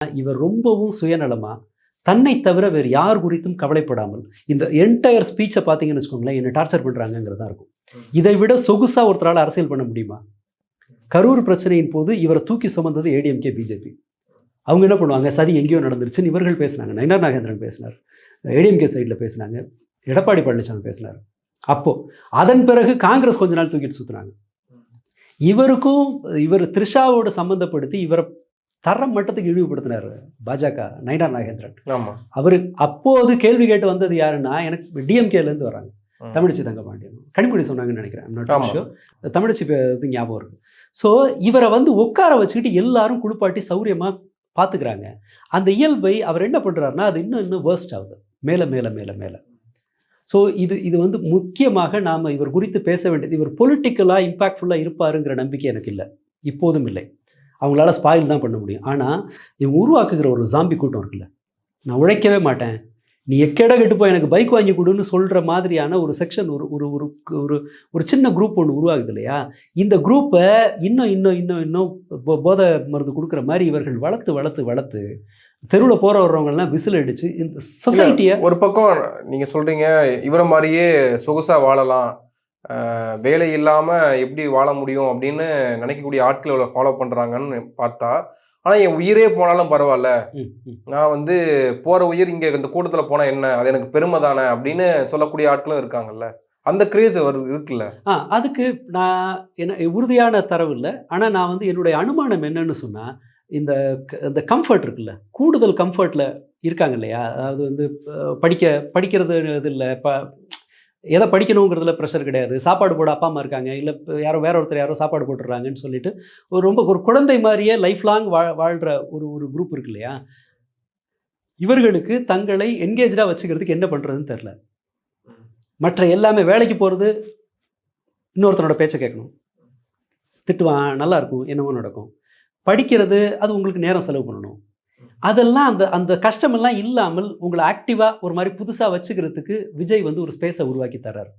இவர் ரொம்பவும் சுயநலமா, தன்னை தவிர வேறு யார் குறித்தும் கவலைப்படாமல், இந்த என்டையர் ஸ்பீச்சை பார்த்தீங்கன்னு வச்சுக்கோங்களேன், என்ன டார்ச்சர் பண்றாங்கங்கிறது தான் இருக்கும். இதை விட சொகுசா ஒருத்தரால அரசியல் பண்ண முடியுமா? கரூர் பிரச்சனையின் போது இவரை தூக்கி சுமந்தது ஏடிஎம்கே, பிஜேபி. அவங்க என்ன பண்ணுவாங்க, சதி எங்கேயோ நடந்துருச்சுன்னு இவர்கள் பேசினாங்க. நயினார் நாகேந்திரன் பேசினார், ஏடிஎம்கே சைடில் பேசினாங்க, எடப்பாடி பழனிசாமி பேசினார். அப்போ அதன் பிறகு காங்கிரஸ் கொஞ்ச நாள் தூக்கிட்டு சுற்றுனாங்க. இவருக்கும் இவர் த்ரிஷாவோடு சம்மந்தப்படுத்தி இவரை தர மட்டத்துக்கு இழிவுபடுத்தினார் பாஜக, நயினார் நாகேந்திரன். அவர் அப்போது கேள்வி கேட்டு வந்தது யாருன்னா, எனக்கு டிஎம்கேலேருந்து வராங்க, தமிழிச்சி தங்கபாண்டியன், கனிமொழி சொன்னாங்கன்னு நினைக்கிறேன், தமிழிச்சி இது ஞாபகம் இருக்கு. ஸோ இவரை வந்து உட்கார வச்சுக்கிட்டு எல்லாரும் குளிப்பாட்டி சௌரியமாக பார்த்துக்கிறாங்க. அந்த இயல்பை அவர் என்ன பண்ணுறாருன்னா, அது இன்னும் வேர்ஸ்ட் ஆகுது, மேலே மேலே மேலே மேலே. ஸோ இது வந்து முக்கியமாக நாம் இவர் குறித்து பேச வேண்டியது. இவர் பொலிட்டிக்கலாக இம்பாக்ட்ஃபுல்லாக இருப்பாருங்கிற நம்பிக்கை எனக்கு இல்லை, இப்போதும் இல்லை. அவங்களால ஸ்பாயில் தான் பண்ண முடியும். ஆனால் இவங்க உருவாக்குகிற ஒரு ஜாம்பி கூட்டம் இருக்குல்ல, நான் உழைக்கவே மாட்டேன், நீ எக்கேட கெட்டு போய் எனக்கு பைக் வாங்கி கொடுன்னு சொல்கிற மாதிரியான ஒரு செக்ஷன், ஒரு ஒரு ஒரு ஒரு சின்ன குரூப் ஒன்று உருவாகுது இல்லையா? இந்த குரூப்பை இன்னும் இன்னும் இன்னும் இன்னும் போதை மருந்து கொடுக்குற மாதிரி இவர்கள் வளர்த்து வளர்த்து வளர்த்து தெருவில் போகிற வர்றவங்கலாம் விசில் அடித்து இந்த சொசைட்டியை. ஒரு பக்கம் நீங்கள் சொல்கிறீங்க இவரை மாதிரியே சொகுசாக வாழலாம், வேலை இல்லாமல் எப்படி வாழ முடியும் அப்படின்னு நினைக்கக்கூடிய ஆட்களை ஃபாலோ பண்ணுறாங்கன்னு பார்த்தா, ஆனால் என் உயிரே போனாலும் பரவாயில்ல, நான் வந்து போகிற உயிர் இங்கே இந்த கூட்டத்தில் போனால் என்ன, அது எனக்கு பெருமை தானே அப்படின்னு சொல்லக்கூடிய ஆட்களும் இருக்காங்கல்ல, அந்த கிரேஸ் இருக்குல்ல. அதுக்கு நான் என்ன உறுதியான தரவு இல்லை. ஆனால் நான் வந்து என்னுடைய அனுமானம் என்னன்னு சொன்னால், இந்த கம்ஃபர்ட் இருக்குல்ல, கூடுதல் கம்ஃபர்ட்டில் இருக்காங்க இல்லையா? அதாவது வந்து படிக்கிறது இது இல்லை, எதை படிக்கணுங்கிறதுல ப்ரெஷர் கிடையாது, சாப்பாடு போட அப்பா அம்மா இருக்காங்க, இல்லை வேற ஒருத்தர் யாரோ சாப்பாடு போட்டுடுறாங்கன்னு சொல்லிட்டு ஒரு குழந்தை மாதிரியே லைஃப் லாங் வாழ்கிற ஒரு குரூப் இருக்கு இல்லையா? இவர்களுக்கு தங்களை என்கேஜாக வச்சுக்கிறதுக்கு என்ன பண்ணுறதுன்னு தெரில. மற்ற எல்லாமே, வேலைக்கு போகிறது இன்னொருத்தனோட பேச்சை கேட்கணும், திட்டுவான், நல்லா இருக்கும், என்னவோ நடக்கும். படிக்கிறது அது உங்களுக்கு நேரம் செலவு பண்ணணும். அதெல்லாம் அந்த கஷ்டமெல்லாம் இல்லாமல் உங்களை ஆக்டிவாக ஒரு மாதிரி புதுசாக வச்சுக்கிறதுக்கு விஜய் வந்து ஒரு ஸ்பேஸை உருவாக்கி தர்றாரு.